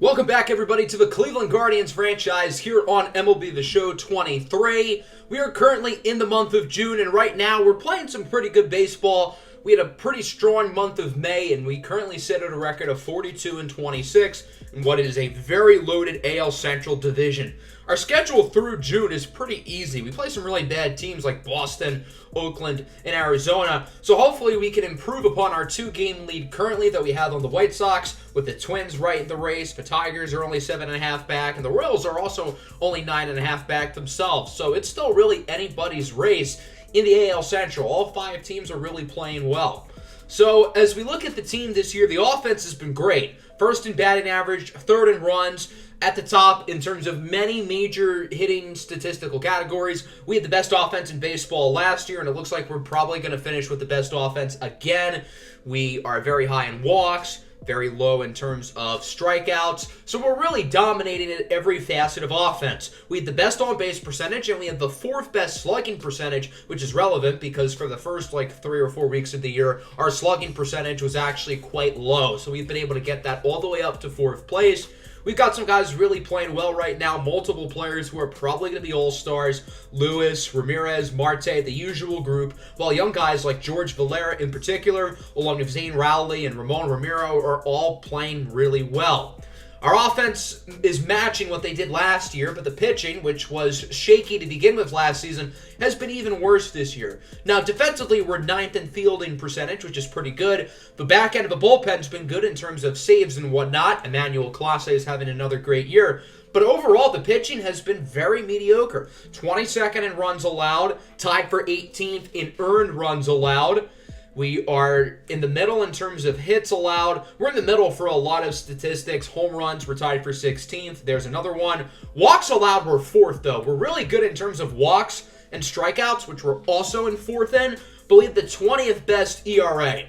Welcome back, everybody, to the Cleveland Guardians franchise here on MLB The Show 23. We are currently in the month of June, and right now we're playing some pretty good baseball. We had a pretty strong month of May, and we currently sit at a record of 42-26 in what is a very loaded AL Central division. Our schedule through June is pretty easy. We play some really bad teams like Boston, Oakland, and Arizona, so hopefully we can improve upon our two-game lead currently that we have on the White Sox, with the Twins right in the race. The Tigers are only 7.5 back, and the Royals are also only 9.5 back themselves, so it's still really anybody's race in the AL Central. All five teams are really playing well. So as we look at the team this year, the offense has been great. First in batting average, third in runs, at the top in terms of many major hitting statistical categories. We had the best offense in baseball last year, and it looks like we're probably going to finish with the best offense again. We are very high in walks, very low in terms of strikeouts, so we're really dominating at every facet of offense. We had the best on-base percentage, and we had the fourth best slugging percentage, which is relevant because for the first 3 or 4 weeks of the year, our slugging percentage was actually quite low, so we've been able to get that all the way up to fourth place. We've got some guys really playing well right now, multiple players who are probably going to be all-stars: Lewis, Ramirez, Marte, the usual group, while young guys like George Valera in particular, along with Zane Rowley and Ramon Ramiro, are all playing really well. Our offense is matching what they did last year, but the pitching, which was shaky to begin with last season, has been even worse this year. Now, defensively, we're 9th in fielding percentage, which is pretty good. The back end of the bullpen's been good in terms of saves and whatnot. Emmanuel Clase is having another great year. But overall, the pitching has been very mediocre. 22nd in runs allowed, tied for 18th in earned runs allowed. We are in the middle in terms of hits allowed. We're in the middle for a lot of statistics. Home runs, we're tied for 16th. There's another one. Walks allowed, we're 4th, though. We're really good in terms of walks and strikeouts, which we're also in 4th in, but we have the 20th best ERA.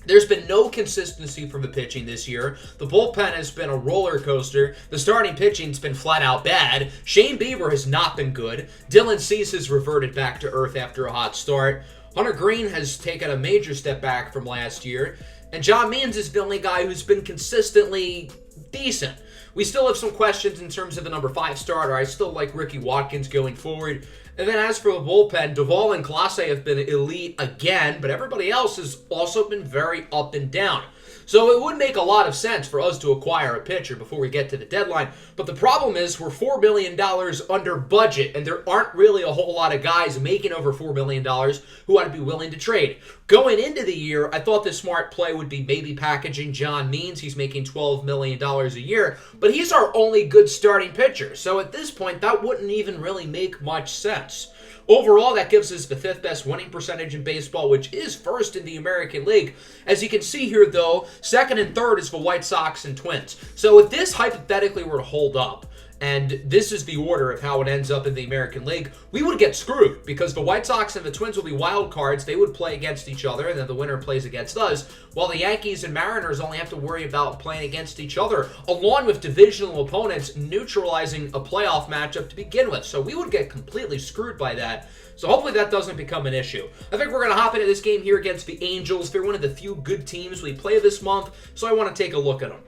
There's been no consistency from the pitching this year. The bullpen has been a roller coaster. The starting pitching's been flat out bad. Shane Bieber has not been good. Dylan Cease has reverted back to earth after a hot start. Hunter Green has taken a major step back from last year, and John Means is the only guy who's been consistently decent. We still have some questions in terms of the number 5 starter. I still like Ricky Watkins going forward. And then as for the bullpen, Duvall and Clase have been elite again, but everybody else has also been very up and down. So it would make a lot of sense for us to acquire a pitcher before we get to the deadline. But the problem is we're $4 million under budget, and there aren't really a whole lot of guys making over $4 million who ought to be willing to trade. Going into the year, I thought the smart play would be maybe packaging John Means. He's making $12 million a year, but he's our only good starting pitcher. So at this point, that wouldn't even really make much sense. Overall, that gives us the 5th best winning percentage in baseball, which is first in the American League. As you can see here, though, 2nd and 3rd is the White Sox and Twins. So if this hypothetically were to hold up, and this is the order of how it ends up in the American League, we would get screwed because the White Sox and the Twins will be wild cards. They would play against each other, and then the winner plays against us, while the Yankees and Mariners only have to worry about playing against each other, along with divisional opponents neutralizing a playoff matchup to begin with. So we would get completely screwed by that. So hopefully that doesn't become an issue. I think we're going to hop into this game here against the Angels. They're one of the few good teams we play this month, so I want to take a look at them.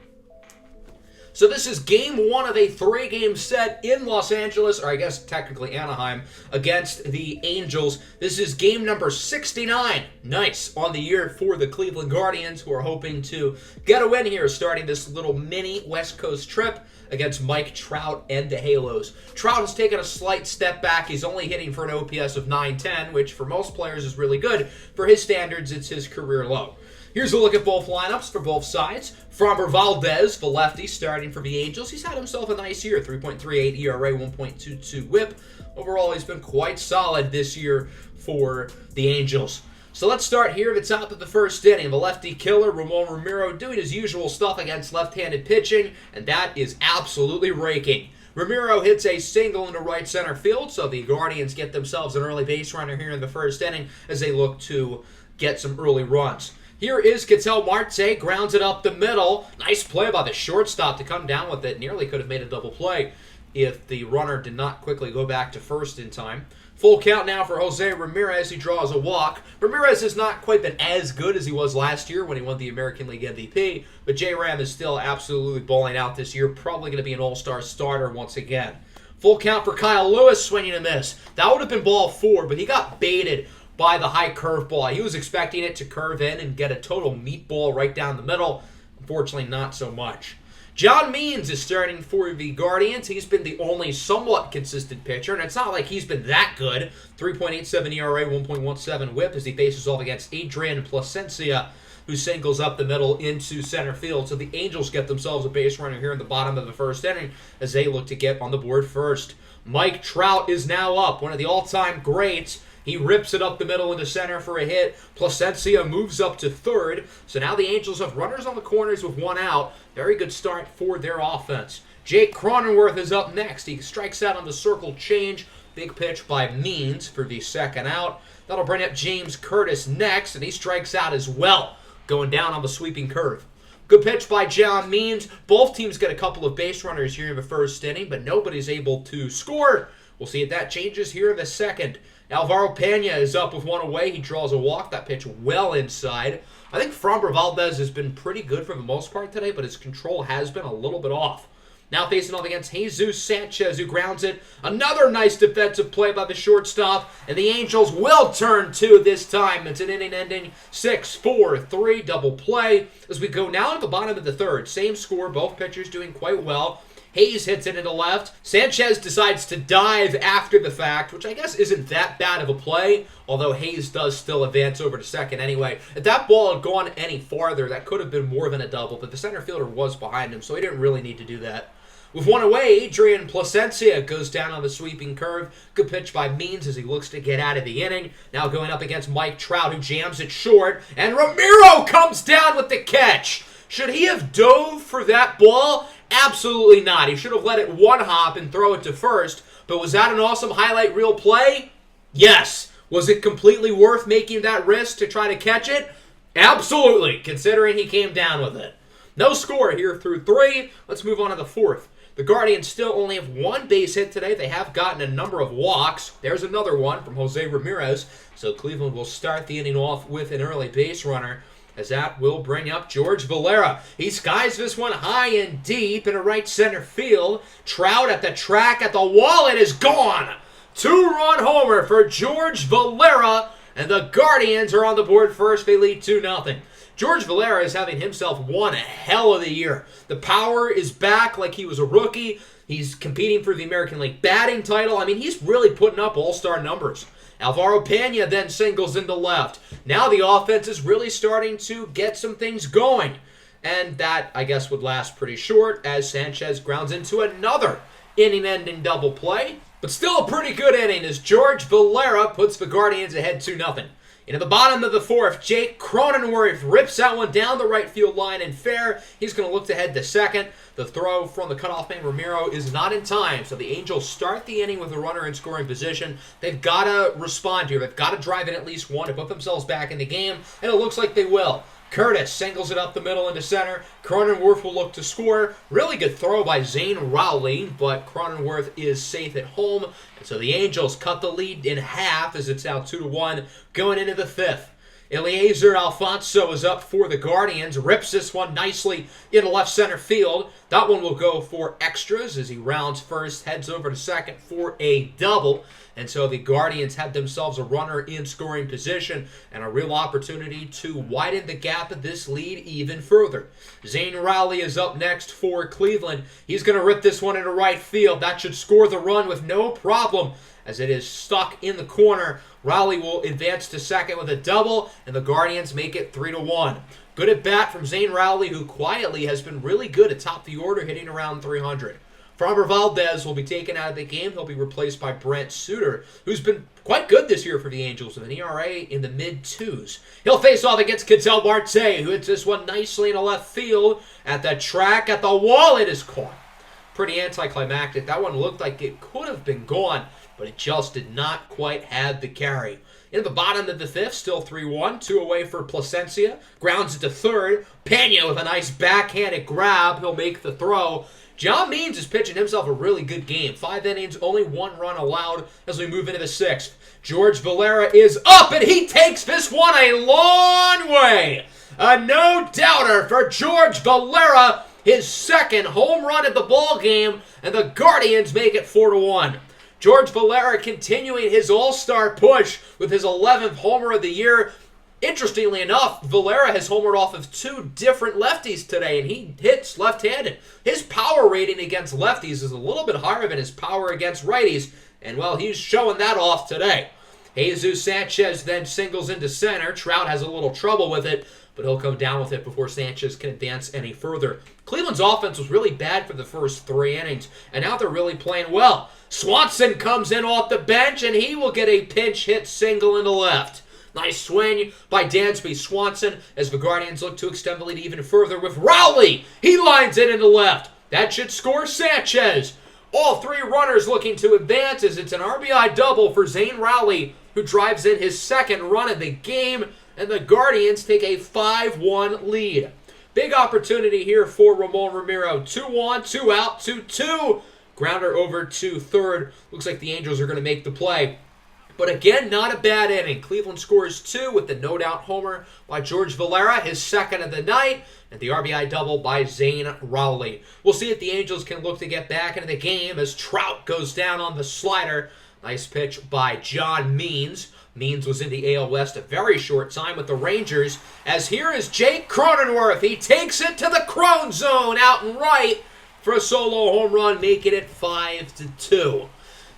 So this is game 1 of a 3-game set in Los Angeles, or I guess technically Anaheim, against the Angels. This is game number 69. Nice on the year for the Cleveland Guardians, who are hoping to get a win here, starting this little mini West Coast trip against Mike Trout and the Halos. Trout has taken a slight step back. He's only hitting for an OPS of 910, which for most players is really good. For his standards, it's his career low. Here's a look at both lineups for both sides. Framber Valdez, the lefty, starting for the Angels. He's had himself a nice year, 3.38 ERA, 1.22 whip. Overall, he's been quite solid this year for the Angels. So let's start here at the top of the first inning. The lefty killer, Ramon Ramiro, doing his usual stuff against left-handed pitching, and that is absolutely raking. Ramiro hits a single into right center field, so the Guardians get themselves an early base runner here in the first inning as they look to get some early runs. Here is Ketel Marte, grounds it up the middle. Nice play by the shortstop to come down with it. Nearly could have made a double play. if the runner did not quickly go back to first in time. Full count now for Jose Ramirez. He draws a walk. Ramirez has not quite been as good as he was last year when he won the American League MVP, but J-Ram is still absolutely balling out this year. Probably going to be an all-star starter once again. Full count for Kyle Lewis, swinging a miss. That would have been ball 4, but he got baited by the high curveball. He was expecting it to curve in and get a total meatball right down the middle. Unfortunately, not so much. John Means is starting for the Guardians. He's been the only somewhat consistent pitcher, and it's not like he's been that good. 3.87 ERA, 1.17 whip as he faces off against Adrian Plasencia, who singles up the middle into center field. So the Angels get themselves a base runner here in the bottom of the first inning as they look to get on the board first. Mike Trout is now up, one of the all-time greats. He rips it up the middle into center for a hit. Plasencia moves up to third. So now the Angels have runners on the corners with one out. Very good start for their offense. Jake Cronenworth is up next. He strikes out on the circle change. Big pitch by Means for the second out. That'll bring up James Curtis next, and he strikes out as well, going down on the sweeping curve. Good pitch by John Means. Both teams get a couple of base runners here in the first inning, but nobody's able to score. We'll see if that changes here in the second. Alvaro Pena is up with one away. He draws a walk. That pitch well inside. I think Framber Valdez has been pretty good for the most part today, but his control has been a little bit off. Now facing off against Jesus Sanchez, who grounds it. Another nice defensive play by the shortstop, and the Angels will turn two this time. It's an inning-ending 6-4-3 double play as we go now to the bottom of the third. Same score, both pitchers doing quite well. Hayes hits it into left. Sanchez decides to dive after the fact, which I guess isn't that bad of a play, although Hayes does still advance over to second anyway. If that ball had gone any farther, that could have been more than a double, but the center fielder was behind him, so he didn't really need to do that. With one away, Adrian Plasencia goes down on the sweeping curve. Good pitch by Means as he looks to get out of the inning. Now going up against Mike Trout, who jams it short, and Ramiro comes down with the catch. Should he have dove for that ball? Absolutely not. He should have let it one hop and throw it to first. But was that an awesome highlight reel play? Yes. Was it completely worth making that risk to try to catch it? Absolutely, considering he came down with it. No score here through 3. Let's move on to the 4th. The Guardians still only have one base hit today. They have gotten a number of walks. There's another one from Jose Ramirez. So Cleveland will start the inning off with an early base runner, as that will bring up George Valera. He skies this one high and deep into right center field. Trout at the track at the wall. It is gone. 2-run homer for George Valera, and the Guardians are on the board first. They lead 2-0. George Valera is having himself one hell of the year. The power is back like he was a rookie. He's competing for the American League batting title. I mean, he's really putting up all-star numbers. Alvaro Pena then singles into left. Now the offense is really starting to get some things going. And that, I guess, would last pretty short as Sanchez grounds into another inning-ending double play. But still a pretty good inning as George Valera puts the Guardians ahead 2-0. Into the bottom of the 4th, Jake Cronenworth rips that one down the right field line and fair. He's going to look to head to second. The throw from the cutoff man Ramiro is not in time, so the Angels start the inning with a runner in scoring position. They've got to respond here. They've got to drive in at least one to put themselves back in the game, and it looks like they will. Curtis singles it up the middle into center. Cronenworth will look to score. Really good throw by Zane Rowley, but Cronenworth is safe at home. And so the Angels cut the lead in half as it's now 2-1 going into the 5th. Eliezer Alfonso is up for the Guardians. Rips this one nicely into left center field. That one will go for extras as he rounds first, heads over to second for a double. And so the Guardians have themselves a runner in scoring position and a real opportunity to widen the gap of this lead even further. Zane Rowley is up next for Cleveland. He's going to rip this one into right field. That should score the run with no problem as it is stuck in the corner. Rowley will advance to second with a double, and the Guardians make it 3-1. Good at bat from Zane Rowley, who quietly has been really good atop the order, hitting around 300. Framber Valdez will be taken out of the game. He'll be replaced by Brent Suter, who's been quite good this year for the Angels with an ERA in the mid-2s. He'll face off against Ketel Marte, who hits this one nicely into left field. At the track, at the wall, it is caught. Pretty anticlimactic. That one looked like it could have been gone, but it just did not quite have the carry. In the bottom of the 5th, still 3-1, 2 away for Plasencia. Grounds it to third. Pena with a nice backhanded grab. He'll make the throw. John Means is pitching himself a really good game. 5 innings, only 1 run allowed as we move into the 6th. George Valera is up, and he takes this one a long way. A no-doubter for George Valera, his 2nd home run at the ball game, and the Guardians make it 4-1. George Valera continuing his all-star push with his 11th homer of the year. Interestingly enough, Valera has homered off of 2 different lefties today, and he hits left-handed. His power rating against lefties is a little bit higher than his power against righties, and, well, he's showing that off today. Jesus Sanchez then singles into center. Trout has a little trouble with it, but he'll come down with it before Sanchez can advance any further. Cleveland's offense was really bad for the first 3 innings, and now they're really playing well. Swanson comes in off the bench, and he will get a pinch hit single into left. Nice swing by Dansby Swanson as the Guardians look to extend the lead even further with Rowley. He lines it into left. That should score Sanchez. All 3 runners looking to advance as it's an RBI double for Zane Rowley, who drives in his 2nd run of the game, and the Guardians take a 5-1 lead. Big opportunity here for Ramon Romero. 2-1, 2 out, 2-2. Grounder over to third. Looks like the Angels are going to make the play. But again, not a bad inning. Cleveland scores 2 with the no-doubt homer by George Valera, his 2nd of the night, and the RBI double by Zane Rowley. We'll see if the Angels can look to get back into the game as Trout goes down on the slider. Nice pitch by John Means. Means was in the AL West a very short time with the Rangers. As here is Jake Cronenworth. He takes it to the Crone zone out and right for a solo home run, making it 5-2.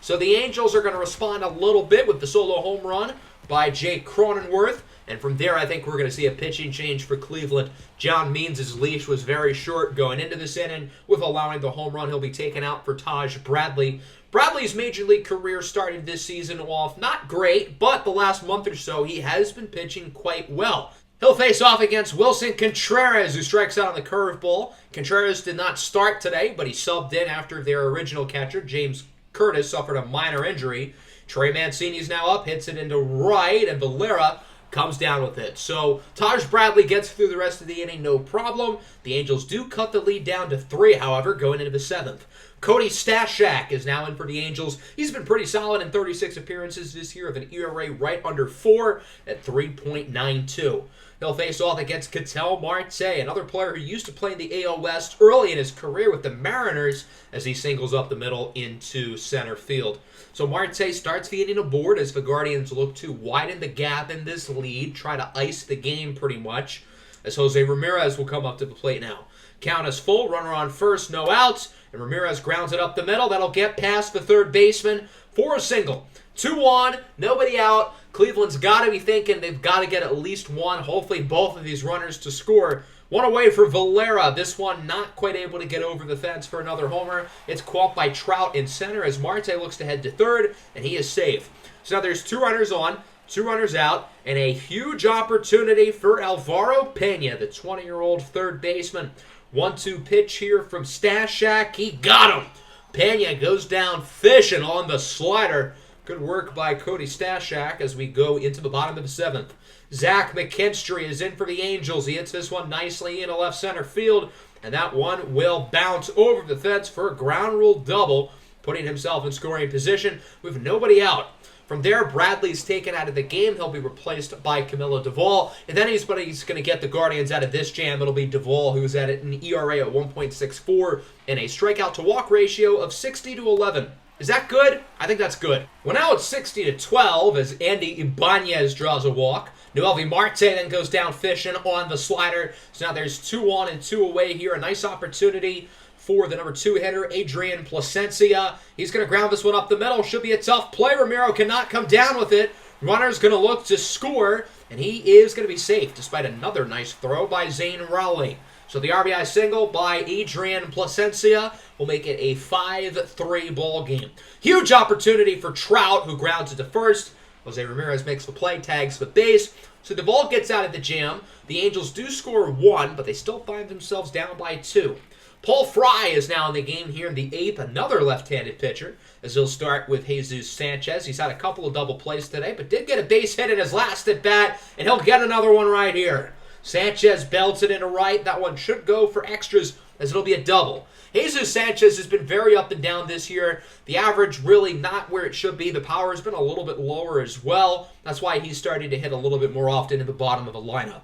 So the Angels are going to respond a little bit with the solo home run by Jake Cronenworth. And from there, I think we're going to see a pitching change for Cleveland. John Means' leash was very short going into this inning. With allowing the home run, he'll be taken out for Taj Bradley. Bradley's Major League career started this season off not great, but the last month or so, he has been pitching quite well. He'll face off against Wilson Contreras, who strikes out on the curveball. Contreras did not start today, but he subbed in after their original catcher, James Curtis, suffered a minor injury. Trey Mancini's now up, hits it into right, and Valera comes down with it. So Taj Bradley gets through the rest of the inning, no problem. The Angels do cut the lead down to 3, however, going into the 7th. Cody Stashak is now in for the Angels. He's been pretty solid in 36 appearances this year, with an ERA right under 4 at 3.92. He'll face off against Ketel Marte, another player who used to play in the AL West early in his career with the Mariners, as he singles up the middle into center field. So Marte starts the inning aboard as the Guardians look to widen the gap in this lead, try to ice the game pretty much, as Jose Ramirez will come up to the plate now. Count is full, runner on first, no outs, and Ramirez grounds it up the middle. That'll get past the third baseman for a single. 2-1, nobody out. Cleveland's got to be thinking they've got to get at least one, hopefully both of these runners to score. One away for Valera. This one not quite able to get over the fence for another homer. It's caught by Trout in center as Marte looks to head to third, and he is safe. So now there's 2 runners on, 2 runners out, and a huge opportunity for Alvaro Pena, the 20-year-old third baseman. 1-2 pitch here from Stashak. He got him. Pena goes down fishing on the slider. Good work by Cody Stashak as we go into the bottom of the 7th. Zach McKinstry is in for the Angels. He hits this one nicely into left center field, and that one will bounce over the fence for a ground rule double, putting himself in scoring position with nobody out. From there, Bradley's taken out of the game. He'll be replaced by Camilo Duvall. And then he's going to get the Guardians out of this jam. It'll be Duvall, who's at an ERA at 1.64 and a strikeout-to-walk ratio of 60-11. Is that good? I think that's good. Well, now it's 60-12 as Andy Ibanez draws a walk. Noelvi Marte then goes down fishing on the slider. So now there's 2 on and 2 away here. A nice opportunity for the number 2 hitter, Adrian Plasencia. He's going to ground this one up the middle. Should be a tough play. Romero cannot come down with it. Runner's going to look to score, and he is going to be safe despite another nice throw by Zane Rowley. So the RBI single by Adrian Plasencia will make it a 5-3 ball game. Huge opportunity for Trout, who grounds it to first. Jose Ramirez makes the play, tags the base. So the ball gets out of the jam. The Angels do score 1, but they still find themselves down by 2. Paul Fry is now in the game here in the 8th, another left-handed pitcher, as he'll start with Jesus Sanchez. He's had a couple of double plays today, but did get a base hit in his last at-bat, and he'll get another one right here. Sanchez belts it into right. That one should go for extras, as it'll be a double. Jesus Sanchez has been very up and down this year. The average really not where it should be. The power has been a little bit lower as well. That's why he's starting to hit a little bit more often in the bottom of the lineup.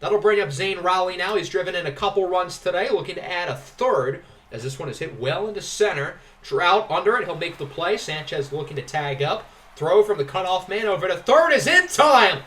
That'll bring up Zane Rowley now. He's driven in a couple runs today, looking to add a third, as this one is hit well into center. Trout under it. He'll make the play. Sanchez looking to tag up. Throw from the cutoff man over to third is in time.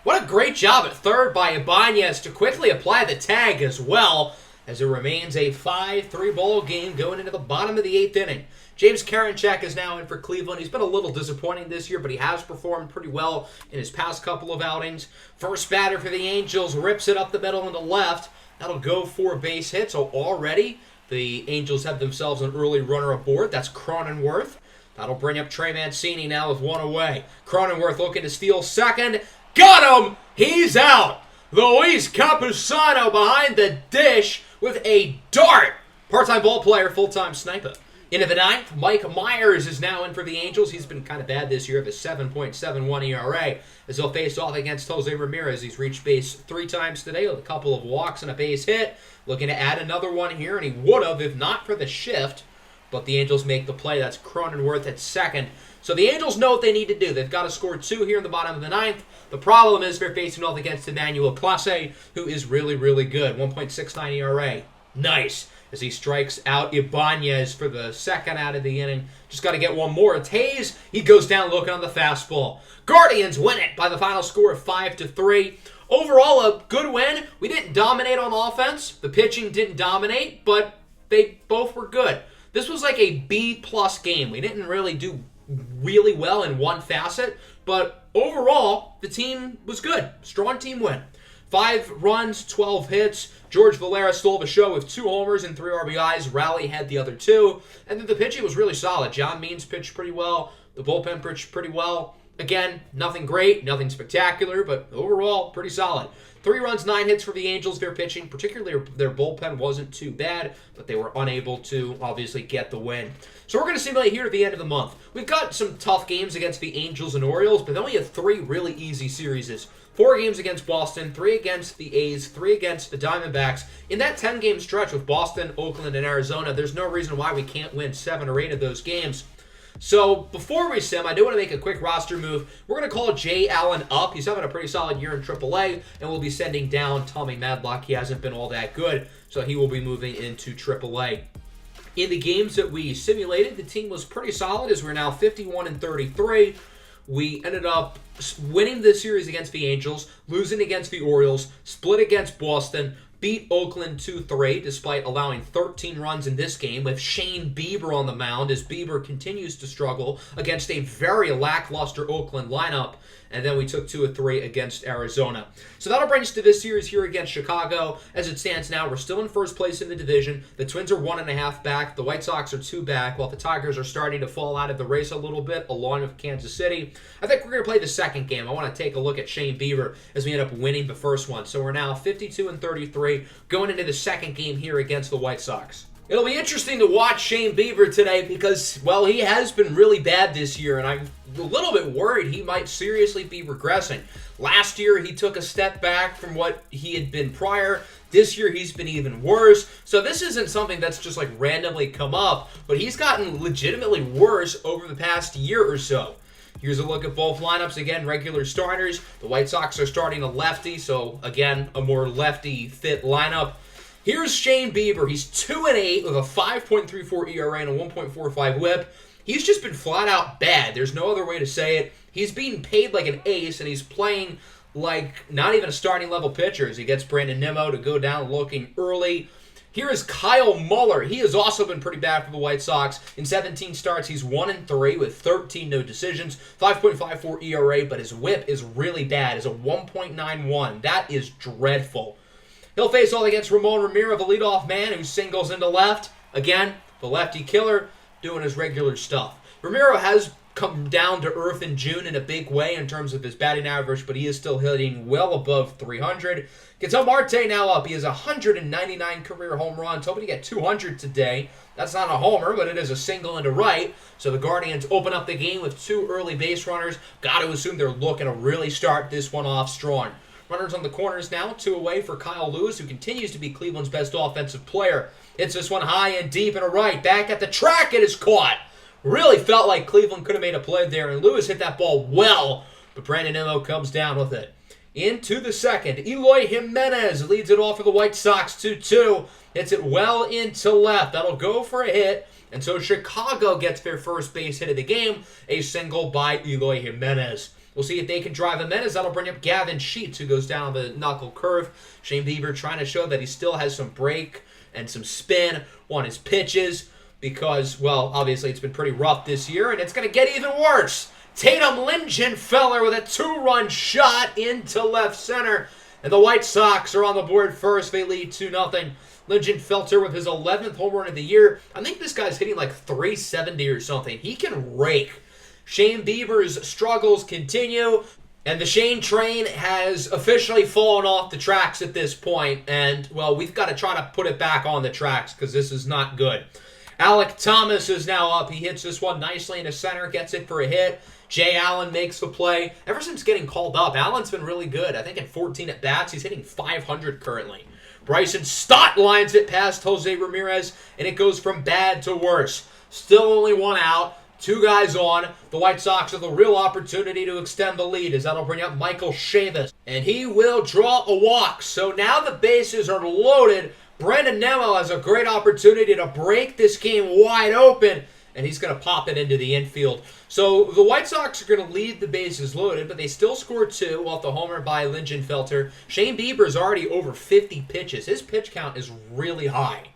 What a great job at third by Ibanez to quickly apply the tag as well, as it remains a 5-3 ball game going into the bottom of the 8th inning. James Karinchak is now in for Cleveland. He's been a little disappointing this year, but he has performed pretty well in his past couple of outings. First batter for the Angels rips it up the middle and the left. That'll go for a base hit, so already the Angels have themselves an early runner aboard. That's Cronenworth. That'll bring up Trey Mancini now with one away. Cronenworth looking to steal second. Got him! He's out! Luis Campusano behind the dish with a dart. Part-time ball player, full-time sniper. Into the 9th, Mike Myers is now in for the Angels. He's been kind of bad this year with a 7.71 ERA as he'll face off against Jose Ramirez. He's reached base 3 times today with a couple of walks and a base hit. Looking to add another one here, and he would have if not for the shift. But the Angels make the play. That's Cronenworth at second. So the Angels know what they need to do. They've got to score 2 here in the bottom of the 9th. The problem is they're facing off against Emmanuel Clase, who is really, really good. 1.69 ERA. Nice. As he strikes out Ibanez for the second out of the inning. Just got to get one more. It's Hayes. He goes down looking on the fastball. Guardians win it by the final score of 5-3. Overall, a good win. We didn't dominate on offense. The pitching didn't dominate, but they both were good. This was like a B-plus game. We didn't really do really well in one facet, but overall, the team was good. Strong team win. 5 runs, 12 hits. George Valera stole the show with 2 homers and 3 RBIs. Rowley had the other 2. And then the pitching was really solid. John Means pitched pretty well. The bullpen pitched pretty well. Again, nothing great, nothing spectacular, but overall, pretty solid. 3 runs, 9 hits for the Angels. Their pitching, particularly their bullpen, wasn't too bad, but they were unable to, obviously, get the win. So we're going to simulate here at the end of the month. We've got some tough games against the Angels and Orioles, but then we have 3 really easy series. 4 games against Boston, 3 against the A's, 3 against the Diamondbacks. In that 10-game stretch with Boston, Oakland, and Arizona, there's no reason why we can't win 7 or 8 of those games. So before we sim, I do want to make a quick roster move. We're going to call Jay Allen up. He's having a pretty solid year in AAA, and we'll be sending down Tommy Madlock. He hasn't been all that good, so he will be moving into AAA. In the games that we simulated, the team was pretty solid as we're now 51-33. We ended up winning this series against the Angels, losing against the Orioles, split against Boston, beat Oakland 2-3 despite allowing 13 runs in this game with Shane Bieber on the mound as Bieber continues to struggle against a very lackluster Oakland lineup. And then we took 2 of 3 against Arizona. So that'll bring us to this series here against Chicago. As it stands now, we're still in first place in the division. The Twins are 1.5 back. The White Sox are 2 back, while the Tigers are starting to fall out of the race a little bit, along with Kansas City. I think we're going to play the second game. I want to take a look at Shane Bieber as we end up winning the first one. So we're now 52-33, going into the second game here against the White Sox. It'll be interesting to watch Shane Bieber today because, well, he has been really bad this year, and I'm a little bit worried he might seriously be regressing. Last year, he took a step back from what he had been prior. This year, he's been even worse. So this isn't something that's just like randomly come up, but he's gotten legitimately worse over the past year or so. Here's a look at both lineups. Again, regular starters. The White Sox are starting a lefty, so again, a more lefty-fit lineup. Here's Shane Bieber. He's 2-8 with a 5.34 ERA and a 1.45 WHIP. He's just been flat out bad. There's no other way to say it. He's being paid like an ace, and he's playing like not even a starting level pitcher as he gets Brandon Nimmo to go down looking early. Here is Kyle Muller. He has also been pretty bad for the White Sox. In 17 starts, he's 1-3 with 13 no decisions, 5.54 ERA, but his WHIP is really bad. It's a 1.91. That is dreadful. He'll face off against Ramon Ramiro, the leadoff man who singles into left. Again, the lefty killer doing his regular stuff. Ramiro has come down to earth in June in a big way in terms of his batting average, but he is still hitting well above 300. Ketel Marte now up. He has 199 career home runs, hoping to get 200 today. That's not a homer, but it is a single into right. So the Guardians open up the game with 2 early base runners. Got to assume they're looking to really start this one off strong. Runners on the corners now, 2 away for Kyle Lewis, who continues to be Cleveland's best offensive player. Hits this one high and deep and a right. Back at the track, it is caught. Really felt like Cleveland could have made a play there, and Lewis hit that ball well, but Brandon Nimmo comes down with it. Into the second, Eloy Jimenez leads it off for the White Sox 2-2. Hits it well into left. That'll go for a hit, and so Chicago gets their first base hit of the game, a single by Eloy Jimenez. We'll see if they can drive Jimenez. That'll bring up Gavin Sheets, who goes down the knuckle curve. Shane Bieber trying to show that he still has some break and some spin on his pitches because, well, obviously it's been pretty rough this year, and it's going to get even worse. Tatum Lingenfeller with a 2-run shot into left center, and the White Sox are on the board first. They lead 2-0. Lingenfelter with his 11th home run of the year. I think this guy's hitting like 370 or something. He can rake. Shane Bieber's struggles continue, and the Shane train has officially fallen off the tracks at this point, and, well, we've got to try to put it back on the tracks because this is not good. Alec Thomas is now up. He hits this one nicely into center, gets it for a hit. Jay Allen makes the play. Ever since getting called up, Allen's been really good. I think in 14 at-bats, he's hitting .500 currently. Bryson Stott lines it past Jose Ramirez, and it goes from bad to worse. Still only 1 out. 2 guys on. The White Sox have the real opportunity to extend the lead as that'll bring up Michael Chavis. And he will draw a walk. So now the bases are loaded. Brandon Nimmo has a great opportunity to break this game wide open, and he's going to pop it into the infield. So the White Sox are going to lead the bases loaded, but they still score 2 off the homer by Lingenfelter. Shane Bieber is already over 50 pitches. His pitch count is really high.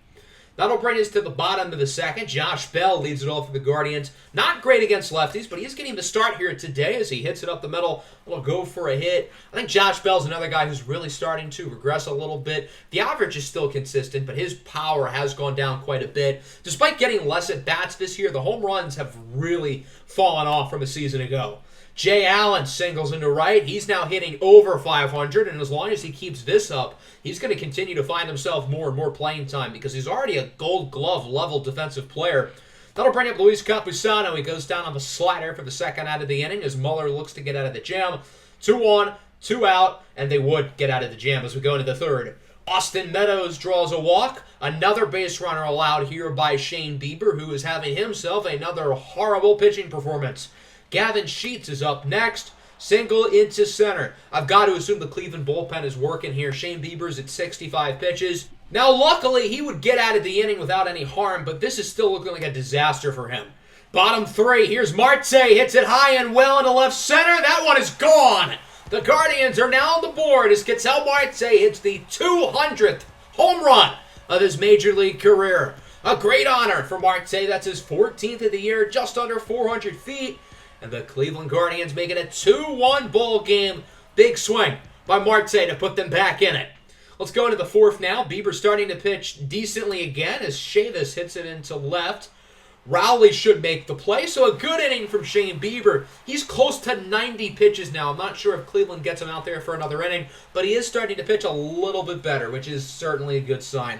That'll bring us to the bottom of the second. Josh Bell leads it off for the Guardians. Not great against lefties, but he's getting the start here today as he hits it up the middle. It'll go for a hit. I think Josh Bell's another guy who's really starting to regress a little bit. The average is still consistent, but his power has gone down quite a bit. Despite getting less at-bats this year, the home runs have really fallen off from a season ago. Jay Allen singles into right. He's now hitting over 500, and as long as he keeps this up, he's going to continue to find himself more and more playing time because he's already a Gold Glove level defensive player. That'll bring up Luis Campusano. He goes down on the slider for the second out of the inning as Muller looks to get out of the jam. 2 on, 2 out, and they would get out of the jam as we go into the third. Austin Meadows draws a walk. Another base runner allowed here by Shane Bieber, who is having himself another horrible pitching performance. Gavin Sheets is up next. Single into center. I've got to assume the Cleveland bullpen is working here. Shane Bieber's at 65 pitches. Now, luckily, he would get out of the inning without any harm, but this is still looking like a disaster for him. Bottom 3, here's Marte. Hits it high and well into left center. That one is gone. The Guardians are now on the board as Ketel Marte hits the 200th home run of his Major League career. A great honor for Marte. That's his 14th of the year, just under 400 feet. And the Cleveland Guardians make it a 2-1 ball game. Big swing by Marte to put them back in it. Let's go into the fourth now. Bieber starting to pitch decently again as Chavis hits it into left. Rowley should make the play, so a good inning from Shane Bieber. He's close to 90 pitches now. I'm not sure if Cleveland gets him out there for another inning, but he is starting to pitch a little bit better, which is certainly a good sign.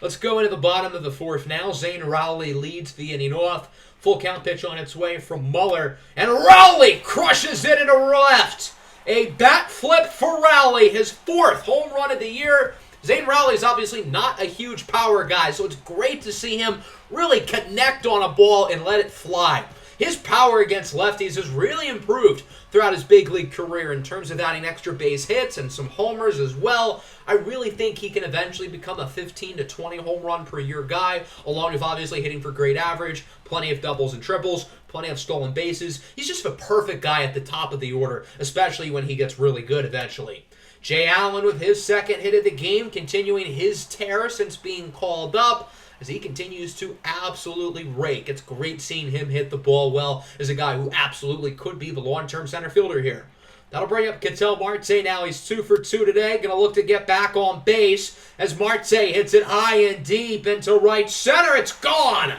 Let's go into the bottom of the fourth now. Zane Rowley leads the inning off. Full count pitch on its way from Muller, and Rowley crushes it into left. A bat flip for Rowley, his 4th home run of the year. Zane Rowley is obviously not a huge power guy, so it's great to see him really connect on a ball and let it fly. His power against lefties has really improved throughout his big league career in terms of adding extra base hits and some homers as well. I really think he can eventually become a 15 to 20 home run per year guy, along with obviously hitting for great average, plenty of doubles and triples, plenty of stolen bases. He's just a perfect guy at the top of the order, especially when he gets really good eventually. Jay Allen with his 2nd hit of the game, continuing his tear since being called up, as he continues to absolutely rake. It's great seeing him hit the ball well as a guy who absolutely could be the long-term center fielder here. That'll bring up Ketel Marte now. He's 2 for 2 today. Going to look to get back on base as Marte hits it high and deep into right center. It's gone.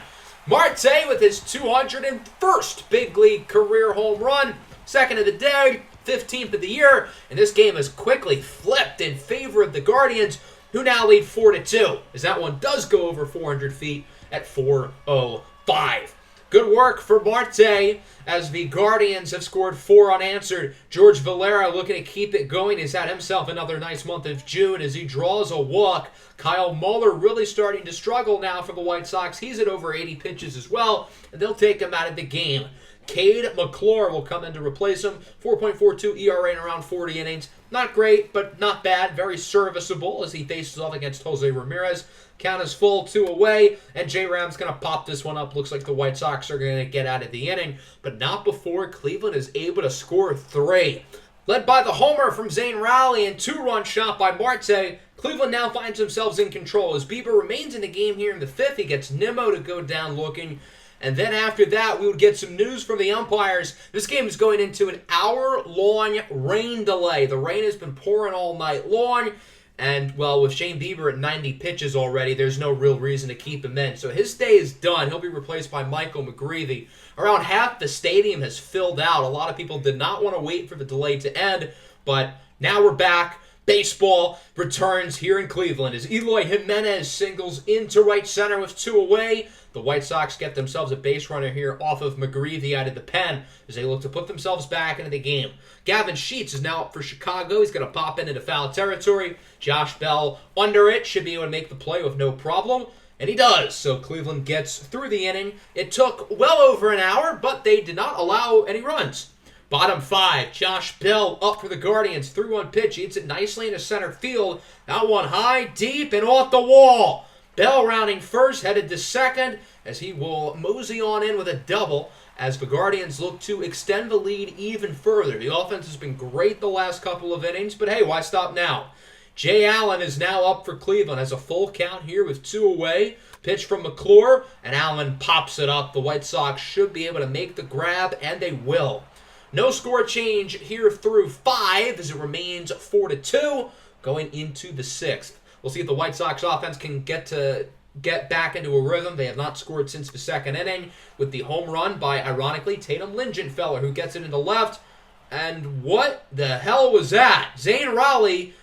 Marte with his 201st big league career home run. 2nd of the day, 15th of the year. And this game has quickly flipped in favor of the Guardians, who now lead 4-2, as that one does go over 400 feet at 4:05. Good work for Marte as the Guardians have scored 4 unanswered. George Valera looking to keep it going. He's had himself another nice month of June as he draws a walk. Kyle Muller really starting to struggle now for the White Sox. He's at over 80 pitches as well, and they'll take him out of the game. Cade McClure will come in to replace him. 4.42 ERA in around 40 innings. Not great, but not bad. Very serviceable as he faces off against Jose Ramirez. Count is full, 2 away, and J-Ram's going to pop this one up. Looks like the White Sox are going to get out of the inning, but not before Cleveland is able to score 3. Led by the homer from Zane Rowley and 2-run shot by Marte, Cleveland now finds themselves in control. As Bieber remains in the game here in the 5th, he gets Nimmo to go down looking. And then after that, we would get some news from the umpires. This game is going into an hour-long rain delay. The rain has been pouring all night long. And, well, with Shane Bieber at 90 pitches already, there's no real reason to keep him in. So his day is done. He'll be replaced by Michael McGreevy. Around half the stadium has filled out. A lot of people did not want to wait for the delay to end. But now we're back. Baseball returns here in Cleveland as Eloy Jimenez singles into right center with 2 away. The White Sox get themselves a base runner here off of McGreevy out of the pen as they look to put themselves back into the game. Gavin Sheets is now up for Chicago. He's going to pop into foul territory. Josh Bell under it. Should be able to make the play with no problem. And he does. So Cleveland gets through the inning. It took well over an hour, but they did not allow any runs. Bottom 5, Josh Bell up for the Guardians. 3-1 pitch. He hits it nicely into center field. That one high, deep, and off the wall. Bell rounding first, headed to second, as he will mosey on in with a double as the Guardians look to extend the lead even further. The offense has been great the last couple of innings, but hey, why stop now? Jay Allen is now up for Cleveland. Has a full count here with 2 away. Pitch from McClure, and Allen pops it up. The White Sox should be able to make the grab, and they will. No score change here through 5 as it remains 4-2 going into the 6th. We'll see if the White Sox offense can get back into a rhythm. They have not scored since the 2nd inning with the home run by, ironically, Tatum Lingenfeller, who gets it into left. And what the hell was that? Zane Rowley,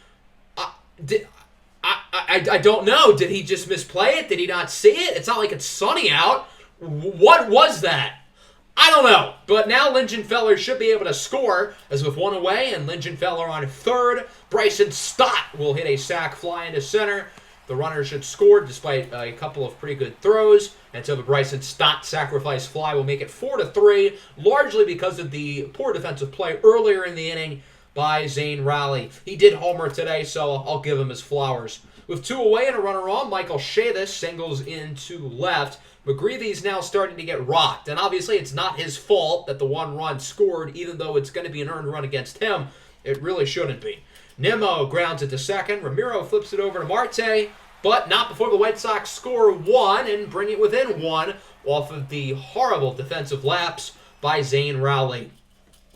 I don't know. Did he just misplay it? Did he not see it? It's not like it's sunny out. What was that? I don't know, but now Lingenfeller should be able to score as with 1 away, and Lingenfeller on third. Bryson Stott will hit a sac fly into center. The runner should score despite a couple of pretty good throws, and so the Bryson Stott sacrifice fly will make it 4-3, largely because of the poor defensive play earlier in the inning by Zane Rowley. He did homer today, so I'll give him his flowers. With 2 away and a runner on, Michael Chavis singles into left. McGreevy's now starting to get rocked, and obviously it's not his fault that the 1 run scored, even though it's going to be an earned run against him. It really shouldn't be. Nimmo grounds it to second. Ramiro flips it over to Marte, but not before the White Sox score 1 and bring it within 1 off of the horrible defensive lapse by Zane Rowley.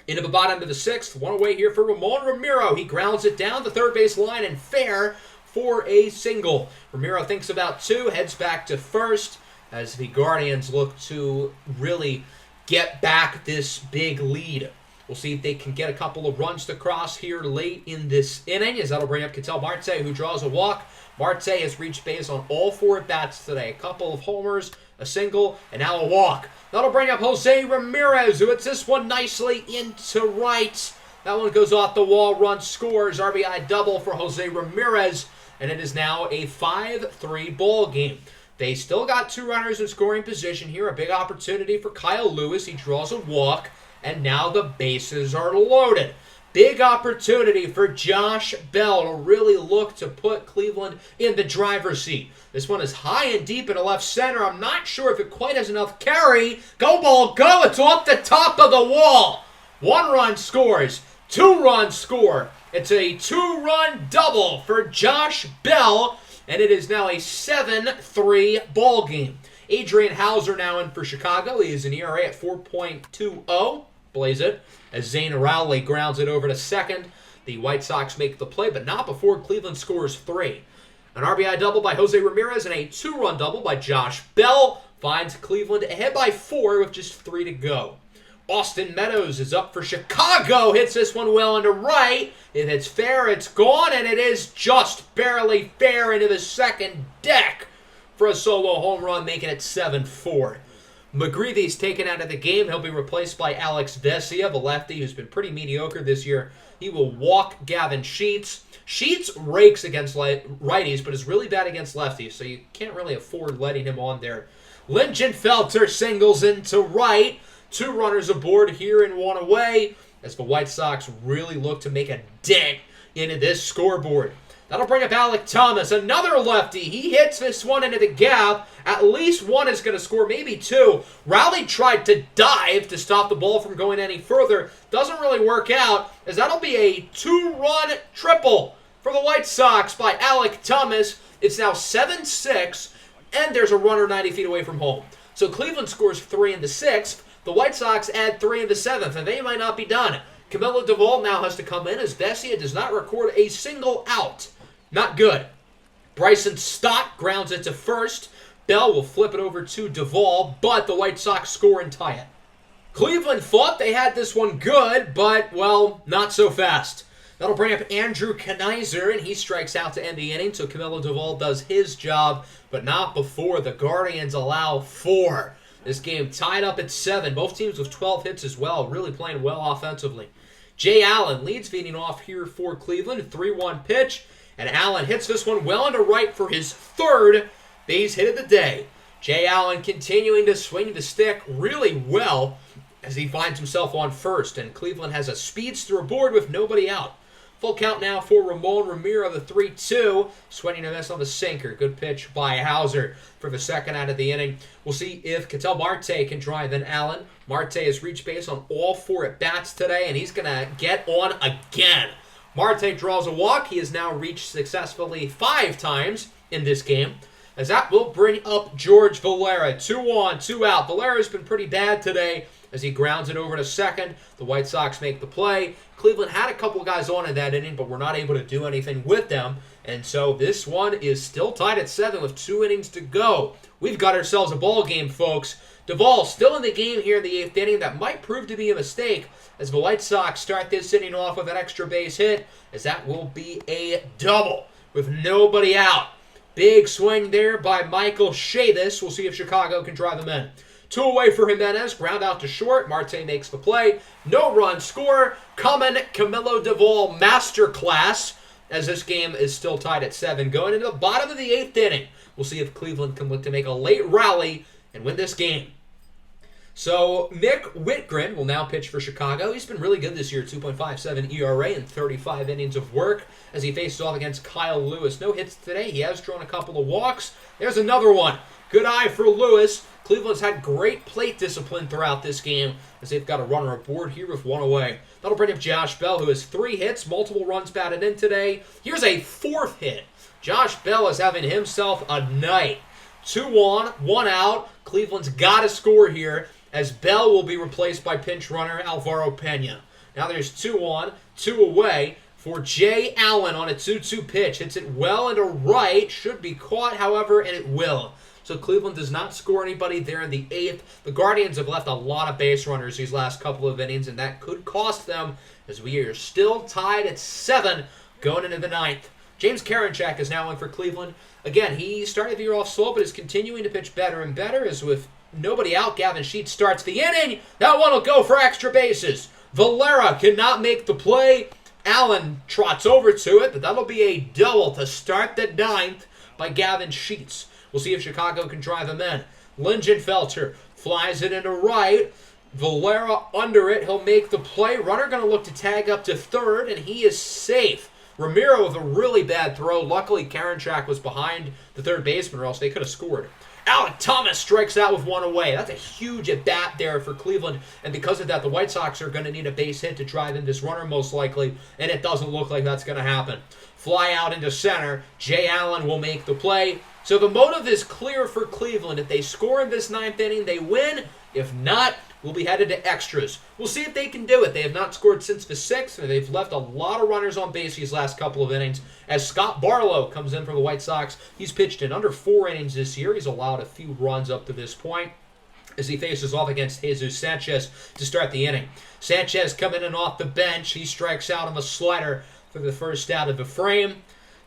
Into the bottom of the 6th, 1 away here for Ramon Ramiro. He grounds it down the third base line and fair for a single. Ramiro thinks about 2, heads back to first, as the Guardians look to really get back this big lead. We'll see if they can get a couple of runs to cross here late in this inning, as that'll bring up Ketel Marte, who draws a walk. Marte has reached base on all 4 at-bats today. A couple of homers, a single, and now a walk. That'll bring up Jose Ramirez, who hits this one nicely into right. That one goes off the wall, run scores, RBI double for Jose Ramirez, and it is now a 5-3 ball game. They still got 2 runners in scoring position here. A big opportunity for Kyle Lewis. He draws a walk, and now the bases are loaded. Big opportunity for Josh Bell to really look to put Cleveland in the driver's seat. This one is high and deep in the left center. I'm not sure if it quite has enough carry. Go, ball, go. It's off the top of the wall. 1 run scores. 2 runs score. It's a 2-run double for Josh Bell. And it is now a 7-3 ball game. Adrian Hauser now in for Chicago. He is an ERA at 4.20. Blaze it. As Zane Rowley grounds it over to second. The White Sox make the play, but not before Cleveland scores 3. An RBI double by Jose Ramirez and a 2-run double by Josh Bell finds Cleveland ahead by 4 with just 3 to go. Austin Meadows is up for Chicago. Hits this one well into right. If it's fair, it's gone, and it is just barely fair into the second deck for a solo home run, making it 7-4. McGreevy's taken out of the game. He'll be replaced by Alex Vesia, the lefty, who's been pretty mediocre this year. He will walk Gavin Sheets. Sheets rakes against righties, but is really bad against lefties, so you can't really afford letting him on there. Lingenfelter singles into right. 2 runners aboard here and 1 away as the White Sox really look to make a dent into this scoreboard. That'll bring up Alek Thomas, another lefty. He hits this one into the gap. At least 1 is going to score, maybe 2. Rowley tried to dive to stop the ball from going any further. Doesn't really work out, as that'll be a 2-run triple for the White Sox by Alek Thomas. It's now 7-6, and there's a runner 90 feet away from home. So Cleveland scores 3 in the 6th. The White Sox add 3 in the 7th, and they might not be done. Camilo Duvall now has to come in as Vesia does not record a single out. Not good. Bryson Stott grounds it to first. Bell will flip it over to Duvall, but the White Sox score and tie it. Cleveland thought they had this one good, but, well, not so fast. That'll bring up Andrew Kanizer, and he strikes out to end the inning, so Camilo Duvall does his job, but not before the Guardians allow 4. This game tied up at 7. Both teams with 12 hits as well, really playing well offensively. Jay Allen leads leading off here for Cleveland. 3-1 pitch. And Allen hits this one well into right for his 3rd base hit of the day. Jay Allen continuing to swing the stick really well as he finds himself on first. And Cleveland has a speedster aboard with nobody out. Full count now for Ramon Ramiro, the 3-2. Swinging a miss on the sinker. Good pitch by Hauser for the 2nd out of the inning. We'll see if Ketel Marte can drive in Allen. Marte has reached base on all 4 at-bats today, and he's going to get on again. Marte draws a walk. He has now reached successfully 5 times in this game, as that will bring up George Valera. 2 on, 2 out. Valera's been pretty bad today as he grounds it over to second. The White Sox make the play. Cleveland had a couple guys on in that inning, but were not able to do anything with them. And so this one is still tied at 7 with 2 innings to go. We've got ourselves a ball game, folks. Duvall still in the game here in the 8th inning. That might prove to be a mistake as the White Sox start this inning off with an extra base hit, as that will be a double with nobody out. Big swing there by Michael Chavis. We'll see if Chicago can drive him in. 2 away for Jimenez. Ground out to short. Marte makes the play. No run score. Coming Camilo Duvall masterclass as this game is still tied at 7. Going into the bottom of the 8th inning. We'll see if Cleveland can look to make a late rally and win this game. So Nick Whitgren will now pitch for Chicago. He's been really good this year, 2.57 ERA in 35 innings of work as he faces off against Kyle Lewis. No hits today. He has drawn a couple of walks. There's another one. Good eye for Lewis. Cleveland's had great plate discipline throughout this game as they've got a runner aboard here with 1 away. That'll bring up Josh Bell, who has 3 hits, multiple runs batted in today. Here's a 4th hit. Josh Bell is having himself a night. 2 on, 1 out. Cleveland's got to score here as Bell will be replaced by pinch runner Alvaro Pena. Now there's 2 on, 2 away for Jay Allen on a 2-2 pitch. Hits it well into right. Should be caught, however, and it will. So Cleveland does not score anybody there in the 8th. The Guardians have left a lot of base runners these last couple of innings, and that could cost them as we are still tied at 7 going into the 9th. James Karinchak is now in for Cleveland. Again, he started the year off slow, but is continuing to pitch better and better as with nobody out, Gavin Sheets starts the inning. That one will go for extra bases. Valera cannot make the play. Allen trots over to it, but that'll be a double to start the 9th by Gavin Sheets. We'll see if Chicago can drive him in. Lingenfelter flies it into right. Valera under it. He'll make the play. Runner going to look to tag up to 3rd, and he is safe. Ramiro with a really bad throw. Luckily, Karinchak was behind the 3rd baseman, or else they could have scored. Alek Thomas strikes out with 1 away. That's a huge at-bat there for Cleveland, and because of that, the White Sox are going to need a base hit to drive in this runner most likely, and it doesn't look like that's going to happen. Fly out into center. Jay Allen will make the play. So the motive is clear for Cleveland. If they score in this 9th inning, they win. If not, we'll be headed to extras. We'll see if they can do it. They have not scored since the 6th, and they've left a lot of runners on base these last couple of innings. As Scott Barlow comes in for the White Sox, he's pitched in under 4 innings this year. He's allowed a few runs up to this point as he faces off against Jesus Sanchez to start the inning. Sanchez coming in off the bench. He strikes out on the slider for the first out of the frame.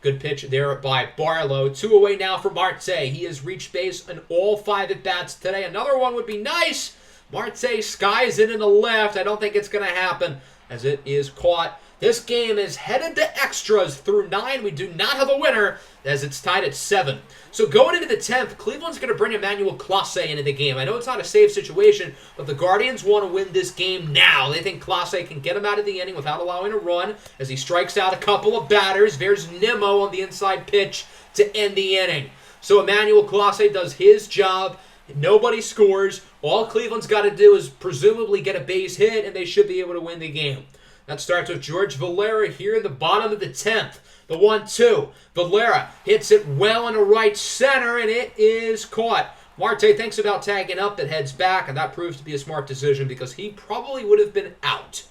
Good pitch there by Barlow. 2 away now for Marte. He has reached base in all 5 at-bats today. Another one would be nice. Marte skies it in the left. I don't think it's going to happen as it is caught. This game is headed to extras through 9. We do not have a winner as it's tied at 7. So going into the 10th, Cleveland's going to bring Emmanuel Clase into the game. I know it's not a safe situation, but the Guardians want to win this game now. They think Clase can get him out of the inning without allowing a run as he strikes out a couple of batters. There's Nimmo on the inside pitch to end the inning. So Emmanuel Clase does his job. Nobody scores. All Cleveland's got to do is presumably get a base hit, and they should be able to win the game. That starts with George Valera here in the bottom of the 10th. The 1-2. Valera hits it well into right center, and it is caught. Marte thinks about tagging up, but heads back, and that proves to be a smart decision because he probably would have been out.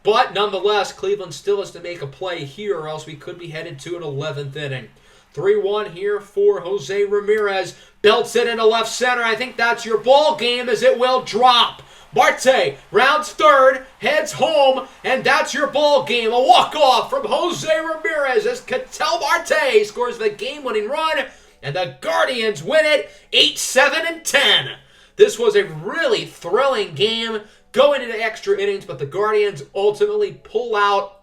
But nonetheless, Cleveland still has to make a play here, or else we could be headed to an 11th inning. 3-1 here for Jose Ramirez. Belts it into left center. I think that's your ball game as it will drop. Marte rounds third, heads home, and that's your ball game. A walk-off from Jose Ramirez as Ketel Marte scores the game-winning run, and the Guardians win it 8-7-10. This was a really thrilling game going into extra innings, but the Guardians ultimately pull out,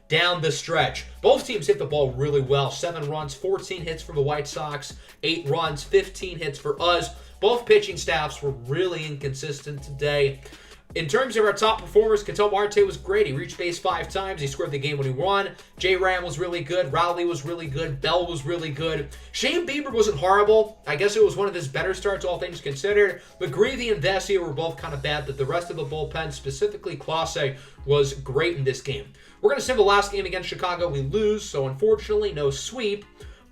down the stretch. Both teams hit the ball really well. 7 runs, 14 hits for the White Sox, 8 runs, 15 hits for us. Both pitching staffs were really inconsistent today. In terms of our top performers, Ketel Marte was great. He reached base 5 times. He scored the game when he won. J-Ram was really good. Rowley was really good. Bell was really good. Shane Bieber wasn't horrible. I guess it was one of his better starts, all things considered. McGreevy and Vesia were both kind of bad, but the rest of the bullpen, specifically Clase, was great in this game. We're going to send the last game against Chicago. We lose, so unfortunately, no sweep.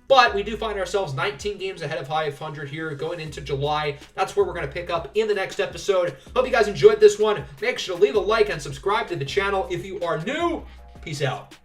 But we do find ourselves 19 games ahead of 500 here going into July. That's where we're going to pick up in the next episode. Hope you guys enjoyed this one. Make sure to leave a like and subscribe to the channel if you are new. Peace out.